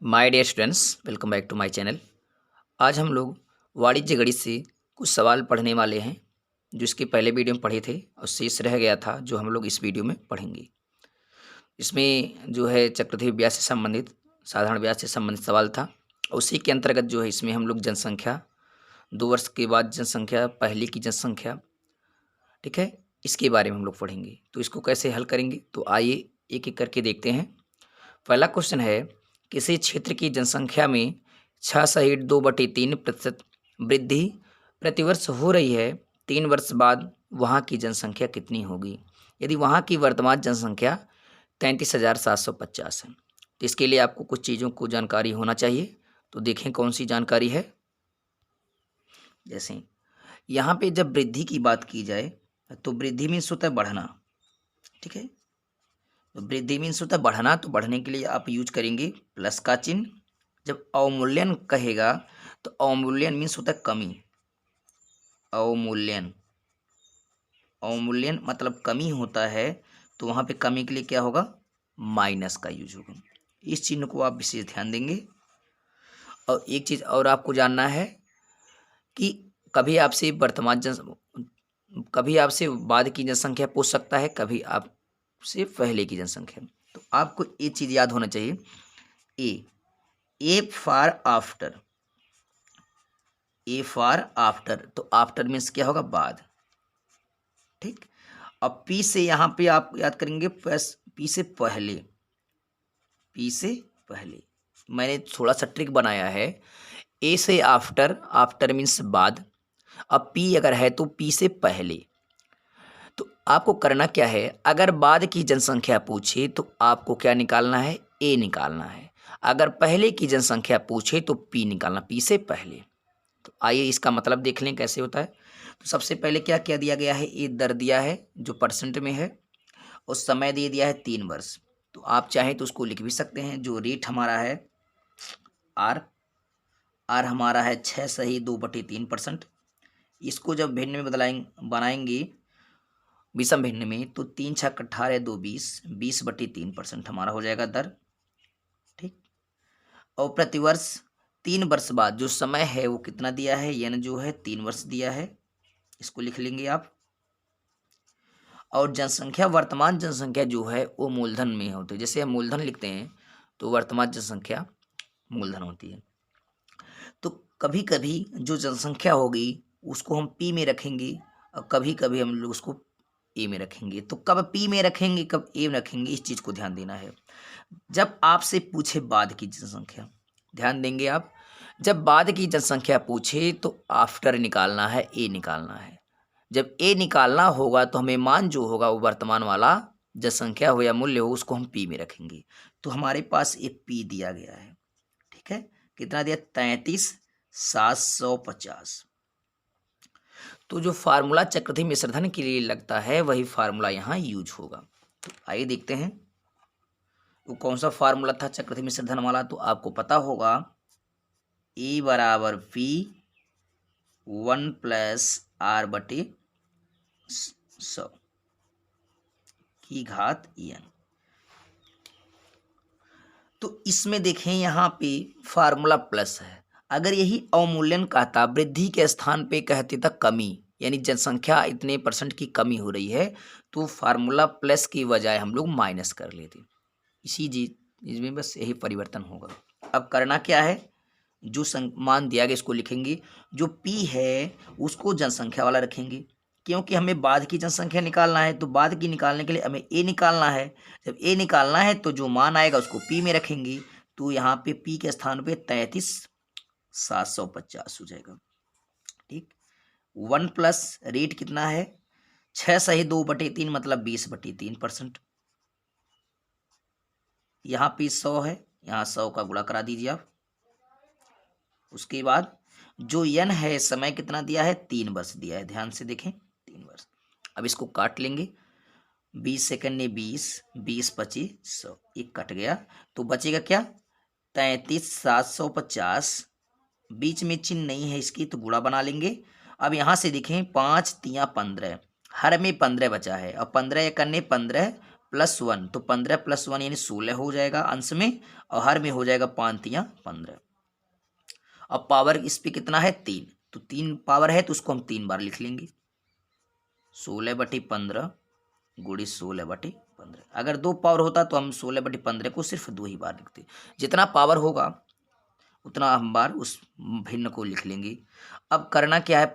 My dear students, welcome back to my channel. आज हम लोग वाणिज्य गणित से कुछ सवाल पढ़ने वाले हैं जो इसके पहले वीडियो में पढ़े थे और शेष रह गया था जो हम लोग इस वीडियो में पढ़ेंगे। इसमें जो है चक्रवृद्धि ब्याज से संबंधित, साधारण ब्याज से संबंधित सवाल था। उसी के अंतर्गत जो है इसमें हम लोग जनसंख्या, 2 वर्ष के बाद जनसंख्या, पहले की जनसंख्या, ठीक है, इसके बारे में हम लोग पढ़ेंगे। तो इसको कैसे हल करेंगे, तो आइए एक एक करके देखते हैं। पहला क्वेश्चन है, किसी क्षेत्र की जनसंख्या में 6.2/3% वृद्धि प्रतिवर्ष हो रही है, 3 वर्ष बाद वहाँ की जनसंख्या कितनी होगी? यदि वहाँ की वर्तमान जनसंख्या 33,750 है, तो इसके लिए आपको कुछ चीज़ों को जानकारी होना चाहिए। तो देखें कौन सी जानकारी है। जैसे यहाँ पे जब वृद्धि की बात की जाए तो वृद्धि मीन्स होता है बढ़ना, ठीक है। तो वृद्धि मीन्स होता है बढ़ना, तो बढ़ने के लिए आप यूज करेंगे प्लस का चिन्ह। जब अवमूल्यन कहेगा तो अवमूल्यन मीन्स होता है कमी। अवमूल्यन, अवमूल्यन मतलब कमी होता है, तो वहाँ पे कमी के लिए क्या होगा? माइनस का यूज होगा। इस चिन्ह को आप विशेष ध्यान देंगे। और एक चीज़ और आपको जानना है कि कभी आपसे कभी आपसे बाद की जनसंख्या पूछ सकता है, कभी आपसे पहले की जनसंख्या। तो आपको ये चीज़ याद होना चाहिए, A for after, A for after, तो आफ्टर मीन्स क्या होगा? बाद, ठीक। अब पी से यहाँ पे आप याद करेंगे पी से पहले, पी से पहले मैंने थोड़ा सा ट्रिक बनाया है। ए से आफ्टर, आफ्टर मीन्स बाद। अब पी अगर है तो पी से पहले। तो आपको करना क्या है, अगर बाद की जनसंख्या पूछे तो आपको क्या निकालना है? ए निकालना है। अगर पहले की जनसंख्या पूछे तो पी निकालना, पी से पहले। तो आइए इसका मतलब देख लें कैसे होता है। तो सबसे पहले क्या क्या दिया गया है? ए दर दिया है जो परसेंट में है, और समय दे दिया है 3 वर्ष। तो आप चाहें तो उसको लिख भी सकते हैं। जो रेट हमारा है आर, आर हमारा है 6.2/3%। इसको जब भिन्न में बनाएंगे विषम भिन्न में, तो 3 छक 18 2 20, 20/3% हमारा हो जाएगा दर, ठीक। और प्रतिवर्ष 3 वर्ष बाद जो समय है वो कितना दिया है? यन जो है 3 वर्ष दिया है, इसको लिख लेंगे आप। और जनसंख्या, वर्तमान जनसंख्या जो है वो मूलधन में होती है। जैसे हम मूलधन लिखते हैं तो वर्तमान जनसंख्या मूलधन होती है। तो कभी कभी जो जनसंख्या होगी उसको हम पी में रखेंगे, और कभी कभी हम लोग उसको ए में रखेंगे। तो कब पी में रखेंगे, कब ए में रखेंगे, इस चीज़ को ध्यान देना है। जब आपसे पूछे बाद की जनसंख्या, ध्यान देंगे आप, जब बाद की जनसंख्या पूछे तो आफ्टर निकालना है, ए निकालना है। जब ए निकालना होगा तो हमें मान जो होगा वो वर्तमान वाला जनसंख्या हो या मूल्य हो, उसको हम पी में रखेंगे। तो हमारे पास ये पी दिया गया है, ठीक है। कितना दिया? 33,750। तो जो फार्मूला चक्रवृद्धि मिश्रधन के लिए लगता है वही फार्मूला यहाँ यूज होगा। तो आइए देखते हैं वो कौन सा फार्मूला था चक्रवृद्धि मिश्रधन वाला। तो आपको पता होगा ए बराबर पी 1+r/100 की घात n। तो इसमें देखें यहाँ पे फार्मूला प्लस है। अगर यही अवमूल्यन कहता, वृद्धि के स्थान पे कहते था कमी, यानी जनसंख्या इतने परसेंट की कमी हो रही है, तो फार्मूला प्लस की बजाय हम लोग माइनस कर लेते। इसी चीज में बस यही परिवर्तन होगा। अब करना क्या है, जो मान दिया गया इसको लिखेंगे, जो पी है उसको जनसंख्या वाला रखेंगे, क्योंकि हमें बाद की जनसंख्या निकालना है। तो बाद की निकालने के लिए हमें ए निकालना है। जब ए निकालना है तो जो मान आएगा उसको पी में रखेंगे। तो यहाँ पे पी के स्थान पे 33,750 हो जाएगा, ठीक। 1+ रेट कितना है? 6.2/3 मतलब 20/3%। यहाँ पे 100 है, यहाँ 100 का गुणा करा दीजिए आप। उसके बाद जो यन है, समय कितना दिया है? 3 वर्ष दिया है, ध्यान से देखें 3 वर्ष। अब इसको काट लेंगे, 20 सेकंड ने 20, 20 25 100, एक कट गया तो बचेगा क्या? 33,750। बीच में चिन्ह नहीं है इसकी, तो गुणा बना लेंगे। अब यहाँ से देखें 5 3 15, हर में 15 बचा है, और 15 या करने 15, +1, तो 15 + 1 यानी 16 हो जाएगा अंश में, और हर में हो जाएगा 5 × 15। अब पावर इस पे कितना है 3, तो 3 पावर है तो उसको हम 3 बार लिख लेंगे, 16/15 गुणित 16/15। अगर 2 पावर होता तो हम 16/15 को सिर्फ 2 ही बार लिखते। जितना पावर होगा उतना हम बार उस भिन्न को लिख लेंगे। अब करना क्या है,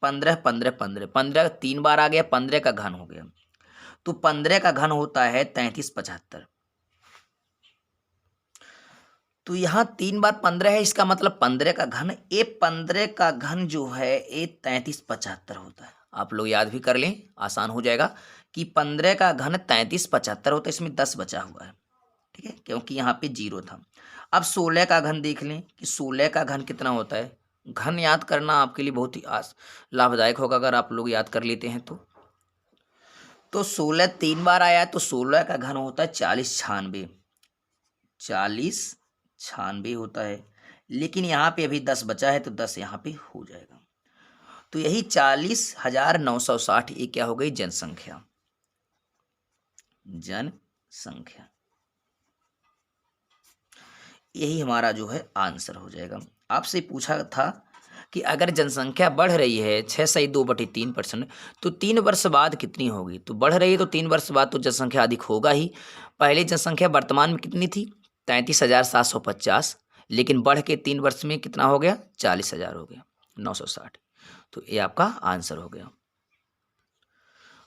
15 15 15 15 3 बार आ गया, 15 का घन हो गया, तो 15 का घन होता है 33 75। तो यहाँ 3 बार 15 है, इसका मतलब 15 का घन, ये 15 का घन जो है ये 33 75 होता है। आप लोग याद भी कर लें, आसान हो जाएगा कि 15 का घन 33 75 होता है, इसमें 10 बचा हुआ है, ठीक है, क्योंकि यहाँ पे 0 था। अब 16 का घन देख लें कि 16 का घन कितना होता है। घन याद करना आपके लिए बहुत ही लाभदायक होगा अगर आप लोग याद कर लेते हैं तो 16 3 बार आया तो 16 का घन होता है 40 96, 40 96 होता है, लेकिन यहाँ पे अभी 10 बचा है तो 10 यहाँ पे हो जाएगा। तो यही 40,960 ये क्या हो गई, जनसंख्या। जनसंख्या यही हमारा जो है आंसर हो जाएगा। आपसे पूछा था कि अगर जनसंख्या बढ़ रही है 6.2/3%, तो 3 वर्ष बाद कितनी होगी। तो बढ़ रही है तो 3 वर्ष बाद तो जनसंख्या अधिक होगा ही। पहले जनसंख्या वर्तमान में कितनी थी, 33,750, लेकिन बढ़ के 3 वर्ष में कितना हो गया, 40,000 हो गया 960। तो ये आपका आंसर हो गया।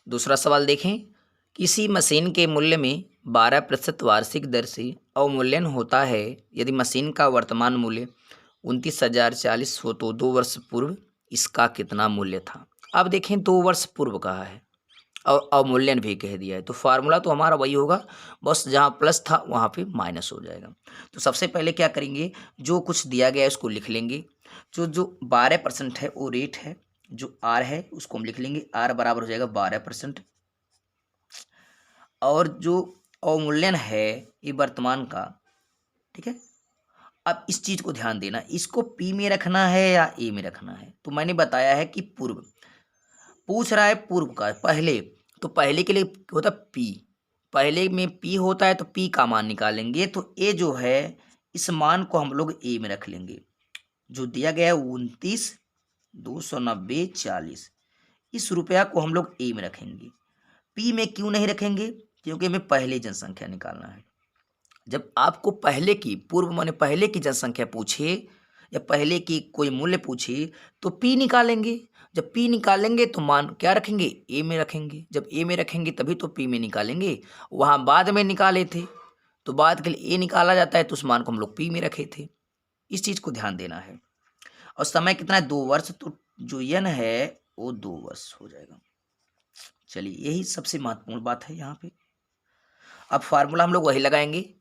दूसरा सवाल देखें, किसी मशीन के मूल्य में 12% वार्षिक दर से अवमूल्यन होता है। यदि मशीन का वर्तमान मूल्य 29,040 हो तो 2 वर्ष पूर्व इसका कितना मूल्य था। अब देखें 2 वर्ष पूर्व कहा है और अवमूल्यन भी कह दिया है, तो फार्मूला तो हमारा वही होगा, बस जहाँ प्लस था वहाँ पे माइनस हो जाएगा। तो सबसे पहले क्या करेंगे, जो कुछ दिया गया है उसको लिख लेंगे। जो 12% है वो रेट है, जो आर है उसको हम लिख लेंगे, आर बराबर हो जाएगा 12%। और जो अवमूल्यन है ये वर्तमान का, ठीक है। अब इस चीज को ध्यान देना, इसको पी में रखना है या ए में रखना है। तो मैंने बताया है कि पूर्व पूछ रहा है, पूर्व का पहले, तो पहले के लिए होता पी, पहले में पी होता है तो पी का मान निकालेंगे। तो ए जो है इस मान को हम लोग ए में रख लेंगे, जो दिया गया है 29,290,40, इस रुपया को हम लोग ए में रखेंगे। पी में क्यों नहीं रखेंगे, क्योंकि हमें पहले जनसंख्या निकालना है। जब आपको पहले की, पूर्व माने पहले की जनसंख्या पूछे या पहले की कोई मूल्य पूछे तो पी निकालेंगे। जब पी निकालेंगे तो मान क्या रखेंगे, ए में रखेंगे। जब ए में रखेंगे तभी तो पी में निकालेंगे। वहाँ बाद में निकाले थे तो बाद के लिए ए निकाला जाता है, तो उस मान को हम लोग पी में रखे थे। इस चीज़ को ध्यान देना है। और समय कितना है, 2 वर्ष, तो जो यन है वो 2 वर्ष हो जाएगा। चलिए यही सबसे महत्वपूर्ण बात है यहाँ पे। अब फार्मूला हम लोग वही लगाएंगे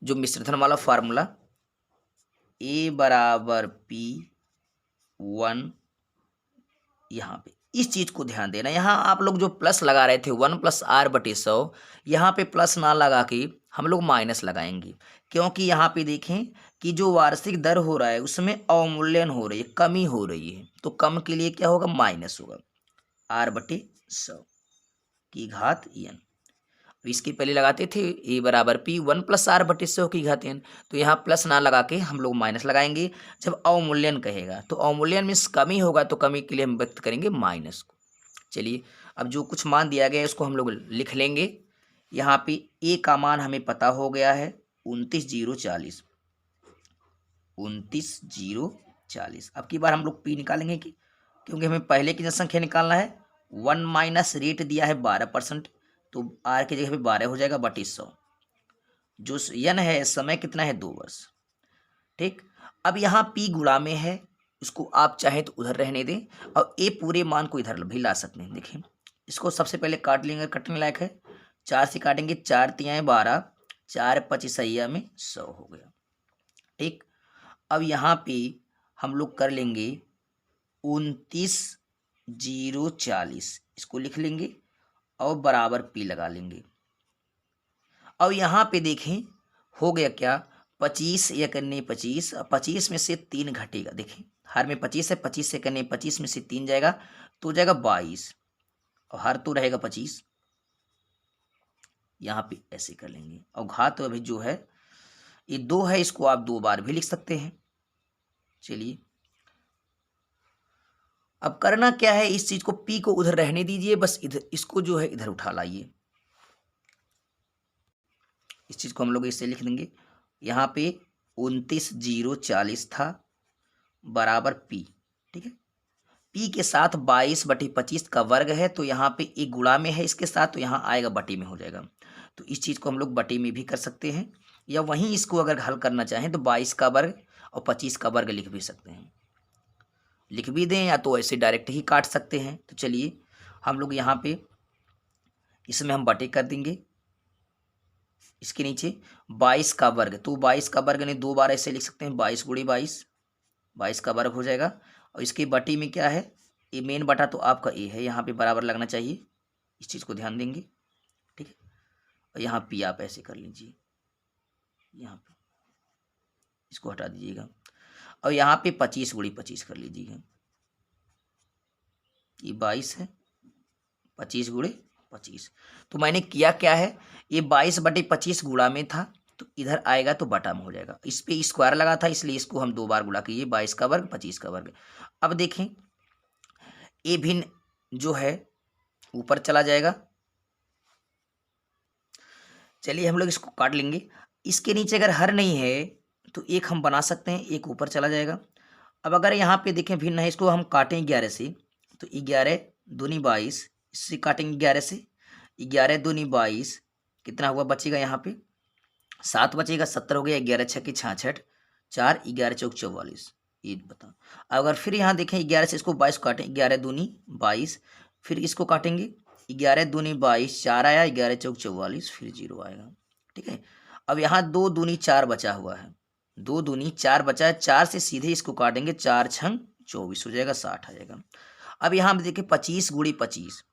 जो मिश्रधन वाला फार्मूला, ए बराबर P1। यहाँ पे इस चीज को ध्यान देना, यहाँ आप लोग जो प्लस लगा रहे थे 1+R/100, यहाँ पे प्लस ना लगा के हम लोग माइनस लगाएंगे, क्योंकि यहाँ पे देखें कि जो वार्षिक दर हो रहा है उसमें अवमूल्यन हो रही है, कमी हो रही है। तो कम के लिए क्या होगा, माइनस होगा, R/100 की घात n। इसके पहले लगाते थे ए बराबर P1+R/100 की घात n, तो यहाँ प्लस ना लगा के हम लोग माइनस लगाएंगे। जब अवमूल्यन कहेगा तो अवमूल्यन में कमी होगा, तो कमी के लिए हम व्यक्त करेंगे माइनस को। चलिए अब जो कुछ मान दिया गया है उसको हम लोग लिख लेंगे। यहाँ पे ए का मान हमें पता हो गया है 29,040, 29,040। अब की बार हम लोग पी निकालेंगे क्योंकि हमें पहले की जनसंख्या निकालना है। 1 माइनस रेट दिया है 12%, तो आर की जगह पे 12 हो जाएगा 3200। जो यन है समय कितना है, 2 वर्ष, ठीक। अब यहाँ पी गुणा में है, उसको आप चाहें तो उधर रहने दें और ए पूरे मान को इधर भी ला सकते हैं। देखिए इसको सबसे पहले काट लेंगे, कटने लायक है, 4 से काटेंगे, 4 तियाएं 12, 4 25 में 100 हो गया, ठीक। अब यहाँ पे हम लोग कर लेंगे 29,040, इसको लिख लेंगे और बराबर पी लगा लेंगे। अब यहाँ पे देखें हो गया क्या, 25 या करने 25, 25 में से 3 घटेगा। देखें हर में 25 है, 25 से करने 25 में से 3 जाएगा तो हो जाएगा 22, और हर तो रहेगा 25। यहाँ पे ऐसे कर लेंगे। और घात अभी जो है ये 2 है, इसको आप 2 बार भी लिख सकते हैं। चलिए अब करना क्या है, इस चीज को p को उधर रहने दीजिए, बस इधर इसको जो है इधर उठा लाइए। इस चीज को हम लोग इससे लिख देंगे, यहाँ पे 29,040 था बराबर p। ठीक है, p के साथ 22/25 का वर्ग है, तो यहाँ पे एक गुणा में है इसके साथ, तो यहाँ आएगा बटे में हो जाएगा। तो इस चीज को हम लोग बटे में भी कर सकते हैं, या वहीं इसको अगर हल करना चाहें तो 22 का वर्ग और 25 का वर्ग लिख भी सकते हैं, लिख भी दें, या तो ऐसे डायरेक्ट ही काट सकते हैं। तो चलिए हम लोग यहाँ पे इसमें हम बटे कर देंगे, इसके नीचे 22 का वर्ग, तो 22 का वर्ग ने 2 बार ऐसे लिख सकते हैं, 22 गुणी 22, 22 का वर्ग हो जाएगा। और इसके बटे में क्या है, ये मेन बटा तो आपका ए है, यहाँ पे बराबर लगना चाहिए, इस चीज़ को ध्यान देंगे। ठीक है, और यहाँ पी आप ऐसे कर लीजिए, यहाँ पे इसको हटा दीजिएगा, और यहाँ पे 25 गुणी 25 कर लीजिएगा, ये 22 है, 25 गुणे 25। तो मैंने किया क्या है, ये 22/25 गुणा में था, तो इधर आएगा तो बटा में हो जाएगा, इस पे स्क्वायर लगा था इसलिए इसको हम 2 बार गुणा किए, 22 का वर्ग 25 का वर्ग। अब देखें ये भिन्न जो है ऊपर चला जाएगा, चलिए हम लोग इसको काट लेंगे। इसके नीचे अगर हर नहीं है तो एक हम बना सकते हैं, एक ऊपर चला जाएगा। अब अगर यहाँ पे देखें भिन्न है, इसको हम काटें 11 से, तो 11 दूनी 22, इससे काटेंगे 11 से, 11 दूनी 22, कितना हुआ बचेगा यहाँ पे 7 बचेगा, 70 हो गया, 11 छक्के 66, 4 11 चौक 44। ये बताओ अगर फिर यहाँ देखें 11 से इसको 22 काटें, 11 दूनी 22, फिर इसको काटेंगे 11 दूनी 22, 4 आया, 11 चौक 44, फिर 0 आएगा। ठीक है, अब यहाँ 2 दूनी 4 बचा हुआ है, 2 दूनी 4 बचा है, 4 से सीधे इसको काटेंगे, 4 छंग 24 हो जाएगा, 60 आ जाएगा। अब यहाँ हम देखें 25 गुणी 25,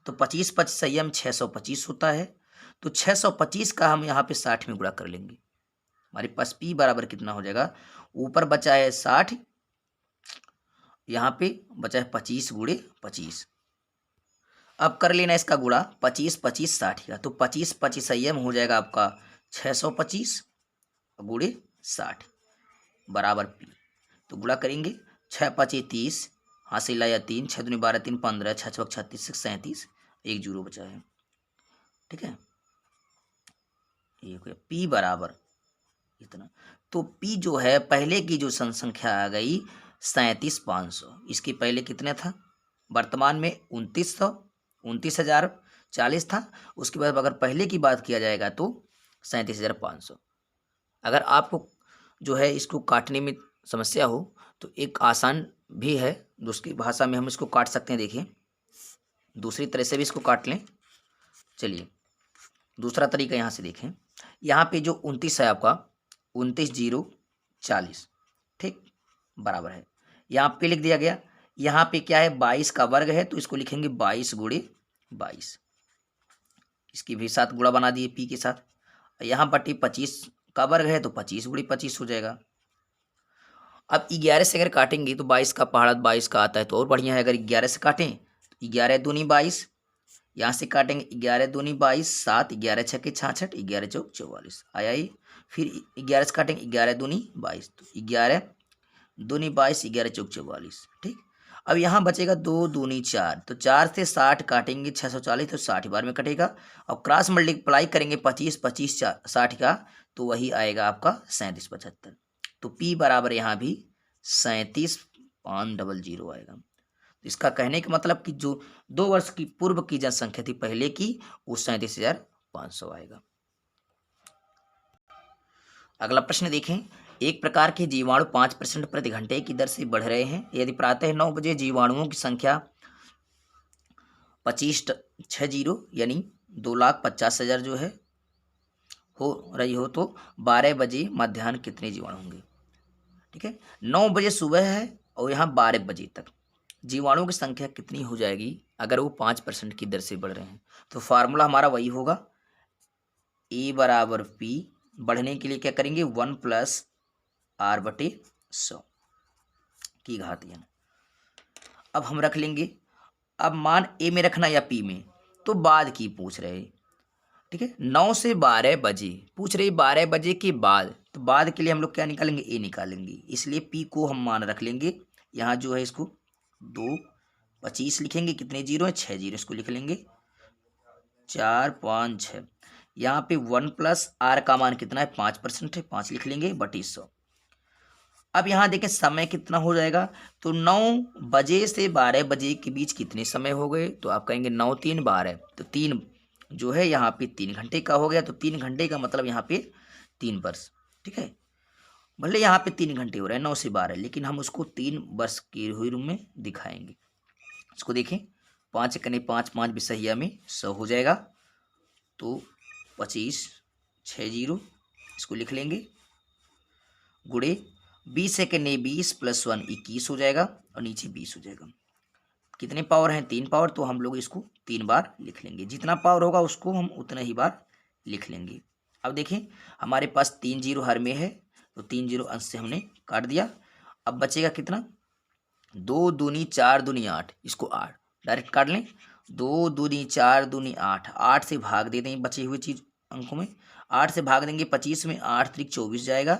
तो 25 25 संयम 625 होता है, तो 625 का हम यहाँ पे 60 में गुणा कर लेंगे, हमारे पास p बराबर कितना हो जाएगा, ऊपर बचा है 60, यहाँ पे बचा है 25 गुणे 25। अब कर लेना इसका गुणा, 25 25 60 का, तो 25 25 संयम हो जाएगा आपका 625 गुणे 60 बराबर p। तो गुणा करेंगे, 6 5 30, हासिल लाया 3, 6 दूनी 12, 3 15, 6 6 36, 37, 1 जीरो बचा है। ठीक है, ये p बराबर इतना, तो p जो है पहले की जो संख्या आ गई 37,500, इसके पहले कितने था, वर्तमान में 29,040 था, उसके बाद अगर पहले की बात किया जाएगा तो 37,500। अगर आपको जो है इसको काटने में समस्या हो तो एक आसान भी है, दूसरी भाषा में हम इसको काट सकते हैं, देखिए दूसरी तरह से भी इसको काट लें। चलिए दूसरा तरीका यहाँ से देखें, यहाँ पे जो 29 है आपका 29,040, ठीक बराबर है, यहाँ पे लिख दिया गया, यहाँ पे क्या है 22 का वर्ग है, तो इसको लिखेंगे 22 गुणे 22, इसकी भी साथ गुणा बना दिए p के साथ। यहाँ बटे 25 का वर्ग है, तो 25 गुणे 25 हो जाएगा। अब 11 से अगर काटेंगे तो 22 का पहाड़ा 22 का आता है, तो और बढ़िया है, अगर 11 से काटें तो 11 दूनी 22, यहाँ से काटेंगे 11 दूनी 22, 7 11 छक्के 66, 11 चौक 44 आया ही, फिर 11 से काटेंगे 11 दूनी 22, तो 11 दूनी 22, 11 चौक 44। ठीक, अब यहाँ बचेगा 2 दूनी 4, तो 4 से 60 काटेंगे 640, तो 60 बार में कटेगा, और क्रॉस मल्टीप्लाई करेंगे 25 25 60 का, तो वही आएगा आपका 3775। तो p बराबर यहाँ भी 37,500 आएगा। तो इसका कहने का मतलब कि जो 2 वर्ष की पूर्व की जनसंख्या थी पहले की, वो 37,500 आएगा। अगला प्रश्न देखें, एक प्रकार के जीवाणु 5% प्रति घंटे की दर से बढ़ रहे हैं, यदि प्रातः 9 बजे जीवाणुओं की संख्या 2560 यानी 2,50,000 जो है हो रही हो, तो 12 बजे मध्याह्न कितने जीवाणु होंगे। ठीक है, 9 बजे सुबह है और यहाँ 12 बजे तक जीवाणुओं की संख्या कितनी हो जाएगी अगर वो 5% की दर से बढ़ रहे हैं। तो फार्मूला हमारा वही होगा, ए बराबर पी, बढ़ने के लिए क्या करेंगे 1 + r/100 की घात n। अब हम रख लेंगे, अब मान ए में रखना या पी में, तो बाद की पूछ रहे, ठीक है। 9 से 12 बजे पूछ रही, 12 बजे के बाद, तो बाद के लिए हम लोग क्या निकालेंगे, ए निकालेंगे, इसलिए पी को हम मान रख लेंगे। यहाँ जो है इसको 2:25 लिखेंगे, कितने जीरो है, 6 जीरो, इसको लिख लेंगे 4 5 6। यहाँ पे 1 प्लस आर का मान कितना है, 5% है, 5 लिख लेंगे बटे 100। अब यहाँ देखें समय कितना हो जाएगा, तो 9 बजे से 12 बजे के बीच कितने समय हो गए, तो आप कहेंगे 9 3 12, तो 3 जो है यहाँ पे 3 घंटे का हो गया, तो 3 घंटे का मतलब यहाँ पे 3 वर्ष। ठीक है, भले यहाँ पे 3 घंटे हो रहे हैं 9 से 12, लेकिन हम उसको 3 वर्ष के रूप में दिखाएंगे। इसको देखें, 5 कने 5 5 बिसहिया में 100 हो जाएगा, तो 25 6 जीरो, इसको लिख लेंगे, गुड़े 20 सेकंड 20 प्लस 1 21 हो जाएगा, और नीचे 20 हो जाएगा। कितने पावर हैं, 3 पावर, तो हम लोग इसको 3 बार लिख लेंगे, जितना पावर होगा उसको हम उतना ही बार लिख लेंगे। अब देखें हमारे पास 3 जीरो हर में है, तो 3 जीरो अंश से हमने काट दिया। अब बचेगा कितना, 2 दूनी 4 दूनी 8, इसको 8 डायरेक्ट काट लें, 2 दूनी 4 दूनी 8, 8 से भाग दे दें बचे हुए चीज अंकों में, 8 से भाग देंगे 25 में, 8 त्रिक 24 जाएगा,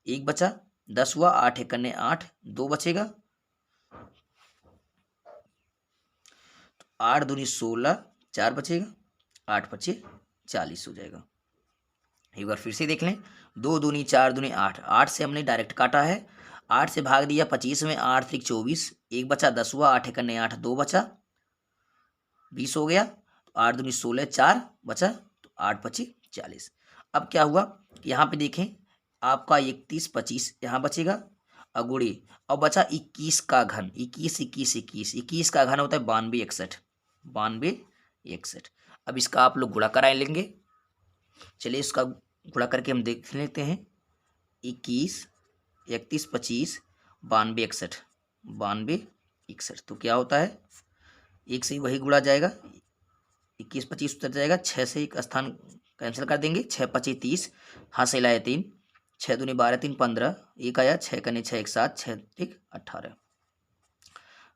1 बचा, 10 हुआ, 8 एकन्ने 8, 2 बचेगा, 8 दूनी 16, 4 बचेगा, 8 बचे 40 हो जाएगा। एक बार फिर से देख लें, 2 दूनी 4 दूनी 8, 8 से हमने डायरेक्ट काटा है, 8 से भाग दिया 25 में, 8 त्रिक 24, 1 बचा, 10 हुआ, 8 एकन्ने 8, 2 बचा, 20 हो गया, तो 8 दूनी 16, 4 बचा, तो 8 बचे 40। अब क्या हुआ कि यहाँ पे देखें आपका 31 25 यहाँ बचेगा, अगुड़े, और बचा 21 का घन, 21 21 21, 21 का घन होता है 92 61, 92 61। अब इसका आप लोग गुणा करा लेंगे, चलिए इसका गुणा करके हम देख लेते हैं, 21 31 25 92 61, 92 61, तो क्या होता है, एक से वही गुणा जाएगा, 21 25 उतर जाएगा, 6 से एक स्थान कैंसिल कर देंगे, 6 25 30, हाँ से लाया 3, 6 दूनी 12 3 15, एक आया, 6 कने 6 1 7, 6 एक 18।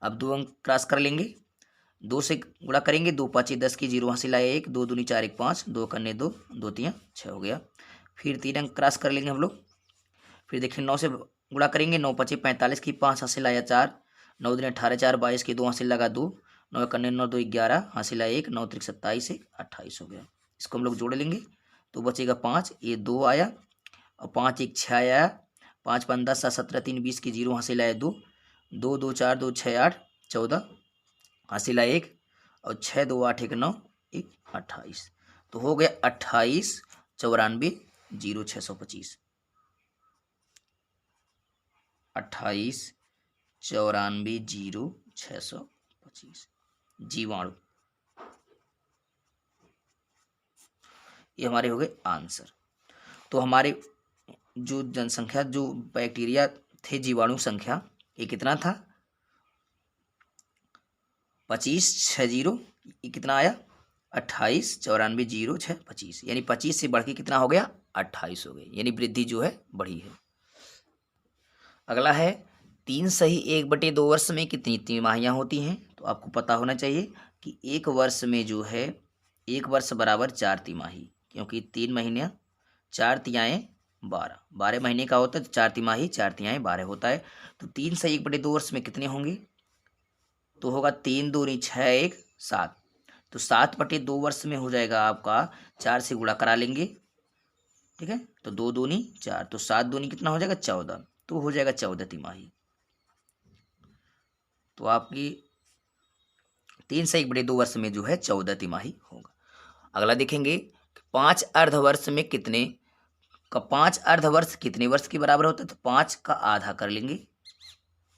अब 2 अंक क्रॉस कर लेंगे, 2 से गुणा करेंगे, 2 5 10 की 0 हासिल आया 1, 2 दूनी 4 1 5, 2 कन्ने 2, 2 3 6 हो गया। फिर 3 अंक क्रॉस कर लेंगे हम लोग, फिर देखिए 9 से गुणा करेंगे, 9 5 45 की 5 हासिल आया 4, 9 दूनी 18 4 22 की 2 हासिल लगा 2, 9 कन्ने 9 2 11 हासिल आया 1, 9 त्रिक 27 1 28 हो गया। इसको हम लोग जोड़ लेंगे, तो बचेगा 5, ये 2 आया, और 5 1 6 आया, 5 5 10 7 17 3 20 की 0 हासिल आया 2, 2 2 4 2 6 8 14 हासिल आया 1, और 6 2 8 1 9 1 28, तो हो गया 28 94 0 625, 28 94 0 625 जीवाणु। ये हमारे हो गए आंसर। तो हमारे जो जनसंख्या, जो बैक्टीरिया थे, जीवाणु संख्या, ये कितना था, 25 6 0, ये कितना आया 28 94 0 6 25, यानी 25 से बढ़ के कितना हो गया 28 हो गई, यानी वृद्धि जो है बढ़ी है। अगला है 3 सही 1/2 वर्ष में कितनी तिमाहियाँ होती हैं, तो आपको पता होना चाहिए कि एक वर्ष में जो है, एक वर्ष बराबर 4 तिमाही, क्योंकि 3 महीने 4 तिहाई 12, 12 महीने का होता है, तो 4 तिमाही 4 तिहाई 12 होता है। तो 3 से 1/2 वर्ष में कितने होंगे, तो होगा 3 दूनी 6 1 7, तो 7/2 वर्ष में हो जाएगा आपका, 4 से गुणा करा लेंगे, ठीक है, तो 2 दूनी 4, तो 7 दूनी कितना हो जाएगा 14, तो हो जाएगा 14 तिमाही। तो आपकी 3 से 1/2 वर्ष में जो है 14 तिमाही होगा। अगला देखेंगे 5 अर्धवर्ष में कितने का, 5 अर्धवर्ष कितने वर्ष के बराबर होता है, तो 5 का आधा कर लेंगे,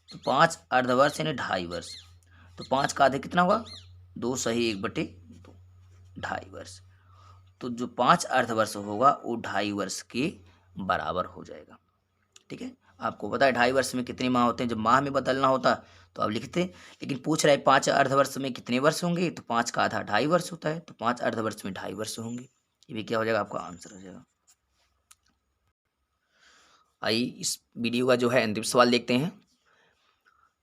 तो 5 अर्धवर्ष यानी 2.5 वर्ष, तो 5 का आधा कितना होगा, 2 सही 1/2, 2.5 वर्ष। तो जो 5 अर्धवर्ष होगा वो 2.5 वर्ष के बराबर हो जाएगा। ठीक है, आपको पता है 2.5 वर्ष में कितने माह होते हैं, जब माह में बदलना होता तो आप लिखते, लेकिन पूछ रहा है 5 अर्धवर्ष में कितने वर्ष होंगे, तो 5 का आधा 2.5 वर्ष होता है, तो 5 अर्धवर्ष में 2.5 वर्ष होंगे। ये भी क्या हो जाएगा, आपका आंसर हो जाएगा। आइए इस वीडियो का जो है अंतिम सवाल देखते हैं।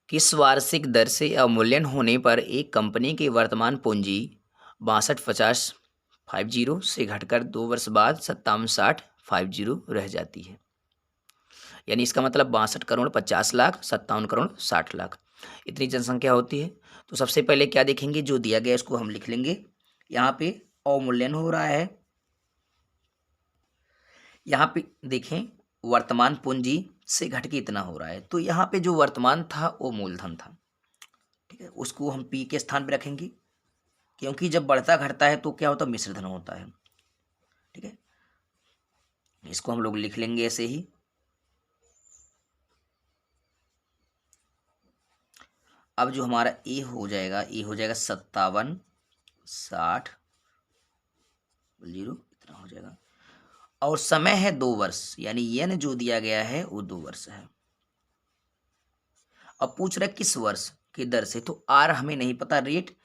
किस वार्षिक दर से अवमूल्यन होने पर एक कंपनी की वर्तमान पूंजी 6250 50 से घटकर 2 वर्ष बाद 57,60 रह जाती है। यानी इसका मतलब 62,50,00,000, 57,60,00,000 इतनी जनसंख्या होती है। तो सबसे पहले क्या देखेंगे, जो दिया गया इसको हम लिख लेंगे। यहाँ पे अवमूल्यन हो रहा है। यहाँ पे देखें वर्तमान पूंजी से घट के इतना हो रहा है, तो यहाँ पे जो वर्तमान था वो मूलधन था, ठीक है। उसको हम पी के स्थान पे रखेंगे, क्योंकि जब बढ़ता घटता है तो क्या होता है, मिश्रधन होता है, ठीक है। इसको हम लोग लिख लेंगे ऐसे ही। अब जो हमारा ए हो जाएगा 57,60 इतना हो जाएगा, और समय है 2 वर्ष, यानी यन जो दिया गया है वो 2 वर्ष है। अब पूछ रहा है किस वर्ष की दर से, तो आर हमें नहीं पता, रेट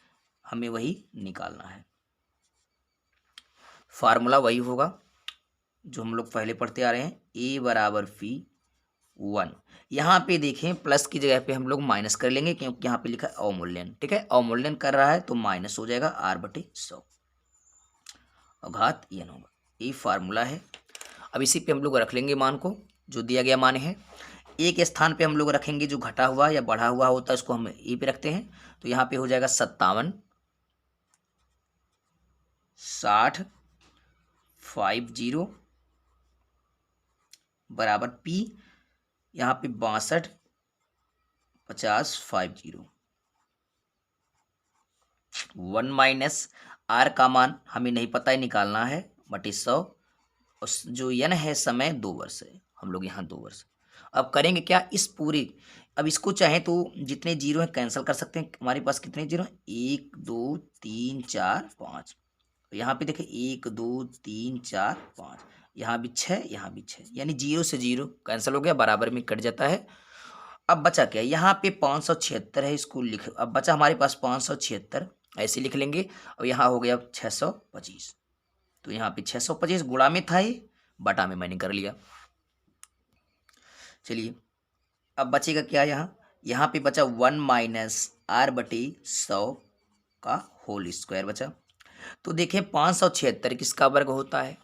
हमें वही निकालना है। फार्मूला वही होगा जो हम लोग पहले पढ़ते आ रहे हैं, ए बराबर फी 1। यहाँ पे देखें प्लस की जगह पे हम लोग माइनस कर लेंगे, क्योंकि यहाँ पे लिखा है अवमूल्यन, ठीक है। अवमूल्यन कर रहा है तो माइनस हो जाएगा r/100 और घात n होगा। ये फार्मूला है। अब इसी पे हम लोग रख लेंगे मान को, जो दिया गया मान है। एक स्थान पे हम लोग रखेंगे जो घटा हुआ या बढ़ा हुआ होता है, उसको हम ए पे रखते हैं। तो यहाँ पे हो जाएगा 57,60 बराबर पी, यहाँ पे 62,50 1 माइनस आर का मान हमें नहीं पता है, निकालना है बटे 100। और जो यन है समय 2 वर्ष है, हम लोग यहाँ 2 वर्ष। अब करेंगे क्या, इस पूरे, अब इसको चाहे तो जितने जीरो हैं कैंसिल कर सकते हैं। हमारे पास कितने जीरो हैं, 1 2 3 4 5। यहाँ पे देखें 1 2 3 4 5, यहाँ भी 6, यहाँ भी 6, यानी जीरो से जीरो कैंसिल हो गया, बराबर में कट जाता है। अब बचा क्या, यहाँ पे 576 है, इसको लिख, अब बचा हमारे पास 576, ऐसे लिख लेंगे। और यहाँ हो गया 625, तो यहाँ पे 625 गुणा में था, ये बटा में मैंने कर लिया। चलिए अब बचेगा क्या, यहाँ पे बचा 1 माइनस r/100 का होल स्क्वायर बचा। तो देखें 576 किसका वर्ग होता है,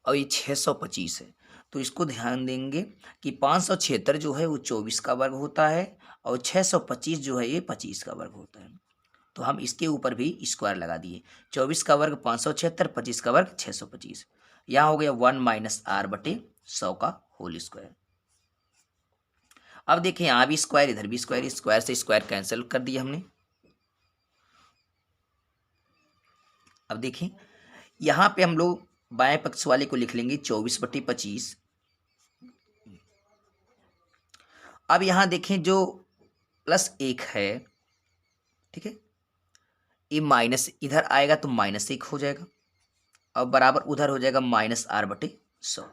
और ये 625 है। तो इसको ध्यान देंगे कि 576 जो है वो 24 का वर्ग होता है, और 625 जो है ये 25 का वर्ग होता है। तो हम इसके ऊपर भी स्क्वायर लगा दिए। 24 का वर्ग 576, 25 का वर्ग 625। यहाँ हो गया 1 माइनस r/100 का होल स्क्वायर। अब देखें यहाँ भी स्क्वायर, इधर भी स्क्वायर, स्क्वायर से स्क्वायर कैंसिल कर दिया हमने। अब देखें यहाँ पे हम लोग बाएं पक्ष वाले को लिख लेंगे 24/25। अब यहाँ देखें जो +1 है, ठीक है, ये माइनस इधर आएगा तो -1 हो जाएगा, और बराबर उधर हो जाएगा -r/100।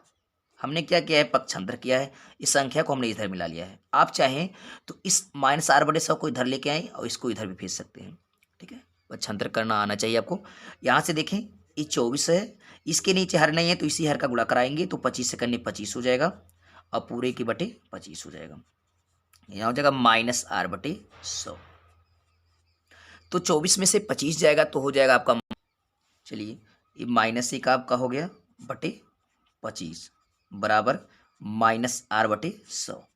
हमने क्या किया है, पक्षांतर किया है, इस संख्या को हमने इधर मिला लिया है। आप चाहें तो इस -r/100 को इधर लेके आए और इसको इधर भी भेज सकते हैं, ठीक है। पक्षांतर करना आना चाहिए आपको। यहाँ से देखें ये 24 है, इसके नीचे हर नहीं है तो इसी हर का गुणा कराएंगे, तो 25 से करने 25 हो जाएगा, और पूरे के बटे 25 हो जाएगा। यहाँ हो जाएगा -r/100। तो 24 में से 25 जाएगा तो हो जाएगा आपका, चलिए ये -1 आपका हो गया बटे 25 बराबर -r/100।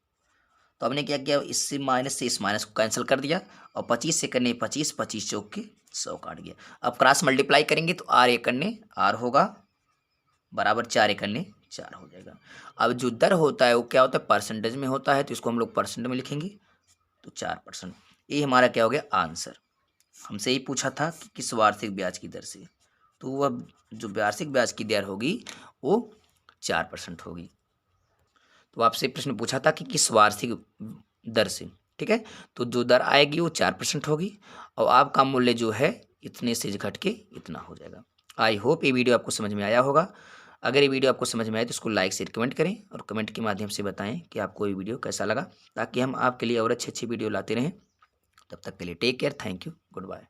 तो हमने क्या किया, इससे माइनस से इस माइनस को कैंसिल कर दिया, और 25 से करने 25, 25 चौक के 100 काट गया। अब क्रॉस मल्टीप्लाई करेंगे तो r एक करने r होगा बराबर 4 एक करने 4 हो जाएगा। अब जो दर होता है वो क्या होता है, परसेंटेज में होता है, तो इसको हम लोग परसेंट में लिखेंगे, तो 4%। ये हमारा क्या हो गया आंसर। हमसे ही पूछा था कि किस वार्षिक ब्याज की दर से, तो वह जो वार्षिक ब्याज की दर होगी वो 4% होगी। तो आपसे प्रश्न पूछा था कि किस वार्षिक दर से, ठीक है, तो जो दर आएगी वो 4% होगी, और आपका मूल्य जो है इतने से घट के इतना हो जाएगा। आई होप ये वीडियो आपको समझ में आया होगा। अगर ये वीडियो आपको समझ में आए तो इसको लाइक शेयर कमेंट करें, और कमेंट के माध्यम से बताएं कि आपको ये वीडियो कैसा लगा, ताकि हम आपके लिए और अच्छी वीडियो लाते रहें। तब तक के लिए take care, thank you, good bye.